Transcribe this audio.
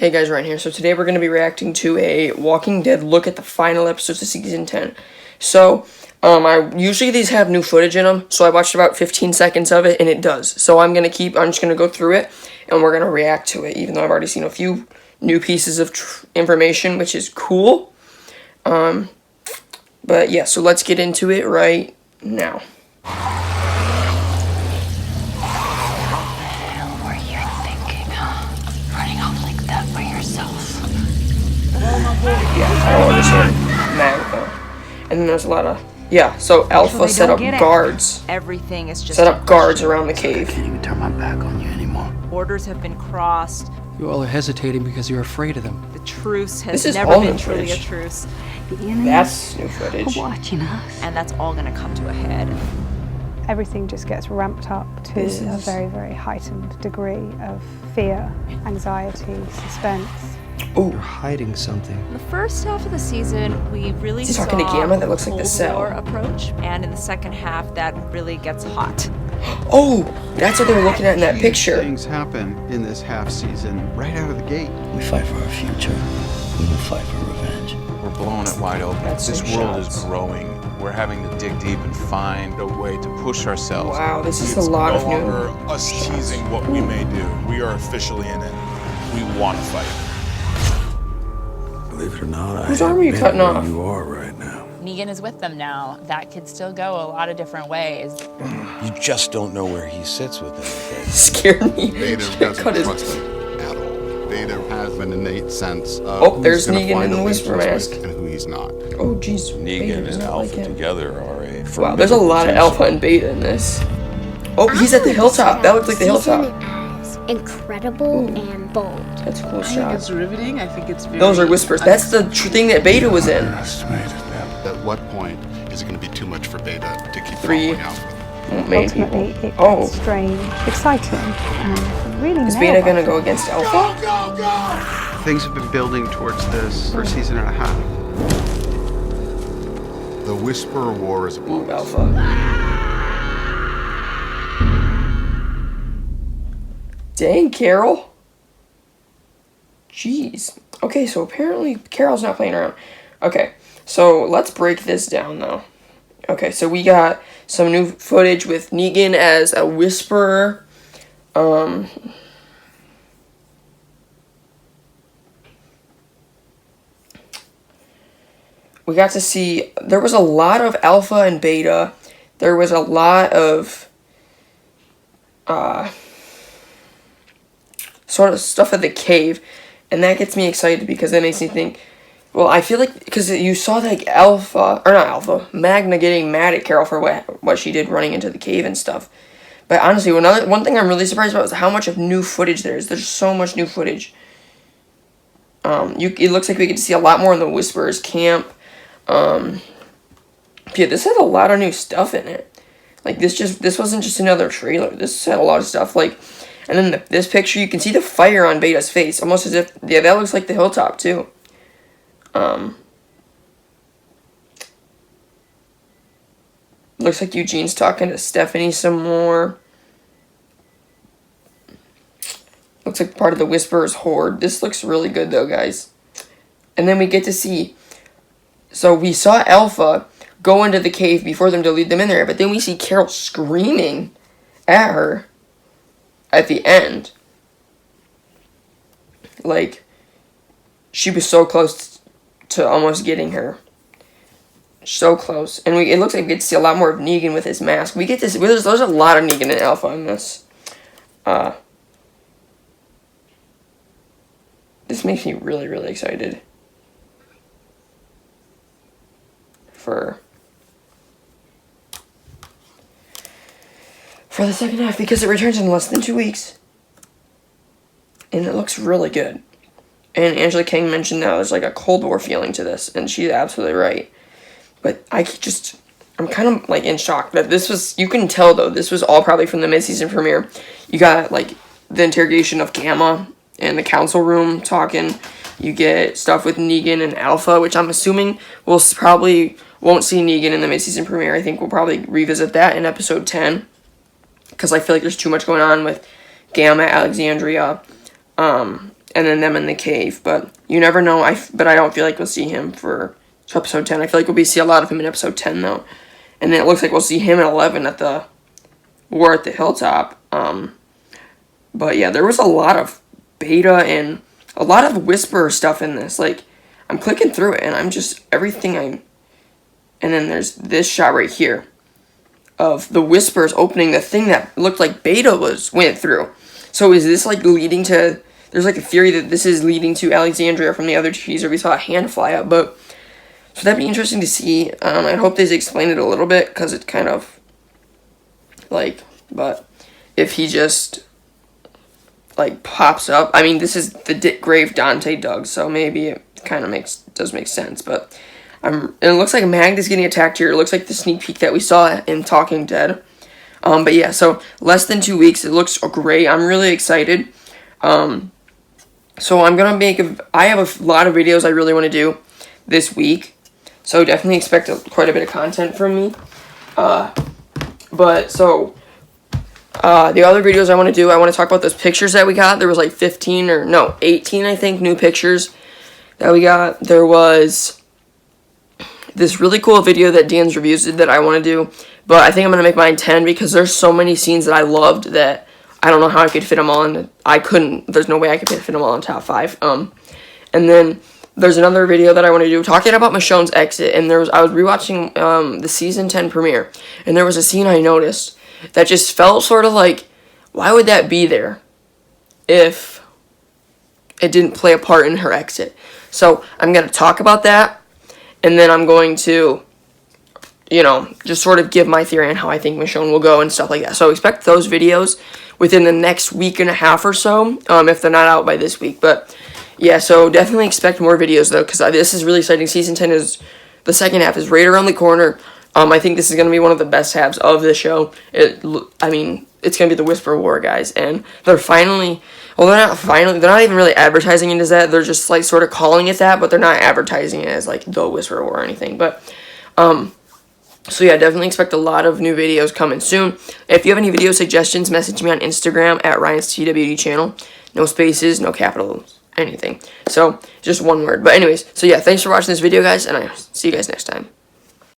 Hey guys, Ryan here. So today we're going to be reacting to a Walking Dead look at the final episodes of Season 10. So, usually these have new footage in them, so I watched about 15 seconds of it, and it does. So I'm just going to go through it, and we're going to react to it, even though I've already seen a few new pieces of information, which is cool. But yeah, so let's get into it right now. Yeah, I don't understand Magma. And then there's a lot of... Yeah, so Alpha set up guards. Everything is just set up guards around the cave. I can't even turn my back on you anymore. Borders have been crossed. You all are hesitating because you're afraid of them. The truce has This is never all been new truly a footage. truce. The enemy That's new footage. watching us. And that's all gonna come to a head. Everything just gets ramped up to a very, very heightened degree of fear, anxiety, suspense. Ooh. You're hiding something. In the first half of the season, we really Is he saw talking to Gamma? That looks like the Cold Cell. War approach, and in the second half, that really gets hot. Oh, that's what they were looking at in that Huge picture. Things happen in this half season right out of the gate. We fight for our future. We will fight for revenge. We're blowing it wide open. That's This some world shots. is growing. We're having to dig deep and find a way to push ourselves. Wow, this is It's a lot no of new... longer us teasing what we may do. We are officially in it. We want to fight. Believe it or not, Whose arm are you cutting off? You are right now. Negan is with them now. That could still go a lot of different ways. You just don't know where he sits with them. Scared me. Vader Should've doesn't cut his- trust him at all. Vader has an innate sense of Oh, there's who's gonna Negan find in the a way Whisper to mask. respect and who he's not. Oh, jeez. Negan and Alpha together are a Wow, there's a lot of Alpha and Beta in this. Oh, he's at the hilltop. That looks like the hilltop. As incredible and bold. That's a cool I think shot. it's riveting. I think it's very... Those are whispers. That's the thing that Beta was in. At what point is it going to be too much for Beta to keep 3. following Alpha? Main Ultimately, people. it Oh, gets strange, exciting, and really is Beta gonna nail-biting. go against Alpha? Things have been building towards this for a season and a half. The Whisperer War is upon Ooh, us. Alpha. Dang, Carol. Jeez. Okay, so apparently Carol's not playing around. Okay, so let's break this down, though. Okay, so we got some new footage with Negan as a whisperer. We got to see, there was a lot of Alpha and Beta. There was a lot of, sort of stuff at the cave. And that gets me excited because that makes me think, well, I feel like, because you saw like Magna getting mad at Carol for what she did running into the cave and stuff. But honestly, one thing I'm really surprised about is how much of new footage there is. There's so much new footage. It looks like we get to see a lot more in the Whisperers camp. Yeah, this had a lot of new stuff in it. Like, this wasn't just another trailer. This had a lot of stuff, like, and then this picture, you can see the fire on Beta's face, almost as if, yeah, that looks like the hilltop, too. Looks like Eugene's talking to Stephanie some more. Looks like part of the Whisperer's horde. This looks really good, though, guys. And then we get to see... So we saw Alpha go into the cave before them to lead them in there, but then we see Carol screaming at her at the end. Like, she was so close to almost getting her. So close. And it looks like we get to see a lot more of Negan with his mask. We get to see, there's a lot of Negan and Alpha in this. This makes me really, really excited. For the second half, because it returns in less than 2 weeks. And it looks really good. And Angela Kang mentioned that there's like a Cold War feeling to this, and she's absolutely right. But I'm kind of like in shock that this was, you can tell though, this was all probably from the mid-season premiere. You got like the interrogation of Gamma in the council room talking. You get stuff with Negan and Alpha, which I'm assuming we'll probably won't see Negan in the mid-season premiere. I think we'll probably revisit that in episode 10. Because I feel like there's too much going on with Gamma, Alexandria, and and then them in the cave. But you never know. But I don't feel like we'll see him for episode 10. I feel like we'll see a lot of him in episode 10 though, and then it looks like we'll see him in 11 at the war at the hilltop. But yeah, there was a lot of beta and a lot of Whisperer stuff in this. Like, I'm clicking through it, and I'm just and then there's this shot right here of the Whisperers opening the thing that looked like beta went through. So is this like leading to? There's like a theory that this is leading to Alexandria from the other teaser. We saw a hand fly up, but so that'd be interesting to see. I hope they explain it a little bit, because it's kind of like, but if he just like pops up, I mean, this is the grave Dante dug, so maybe it kind of does make sense. But and it looks like Magda's getting attacked here. It looks like the sneak peek that we saw in Talking Dead. But yeah, so less than 2 weeks. It looks great. I'm really excited. So I'm gonna I have a lot of videos I really want to do this week, so definitely expect quite a bit of content from me. But so the other videos I want to do, I want to talk about those pictures that we got. There was like 18 I think new pictures that we got. There was this really cool video that Dan's Reviews did that I want to do, but I think I'm going to make mine 10 because there's so many scenes that I loved that I don't know how I could fit them all in. There's no way I could fit them all in top 5. And then there's another video that I want to do talking about Michonne's exit, and I was rewatching the season 10 premiere, and there was a scene I noticed that just felt sort of like, why would that be there if it didn't play a part in her exit? So I'm going to talk about that, and then I'm going to, just sort of give my theory on how I think Michonne will go and stuff like that. So expect those videos within the next week and a half or so, if they're not out by this week. But yeah, so definitely expect more videos though, because this is really exciting. Season 10 the second half is right around the corner. I think this is going to be one of the best halves of the show. It's going to be the Whisper War, guys, and they're not even really advertising it as that. They're just like sort of calling it that, but they're not advertising it as like the Whisper War or anything. But so yeah, definitely expect a lot of new videos coming soon. If you have any video suggestions, message me on Instagram at Ryan's TWD channel. No spaces, no capitals, anything. So just one word. But anyways, so yeah, thanks for watching this video, guys, and I'll see you guys next time.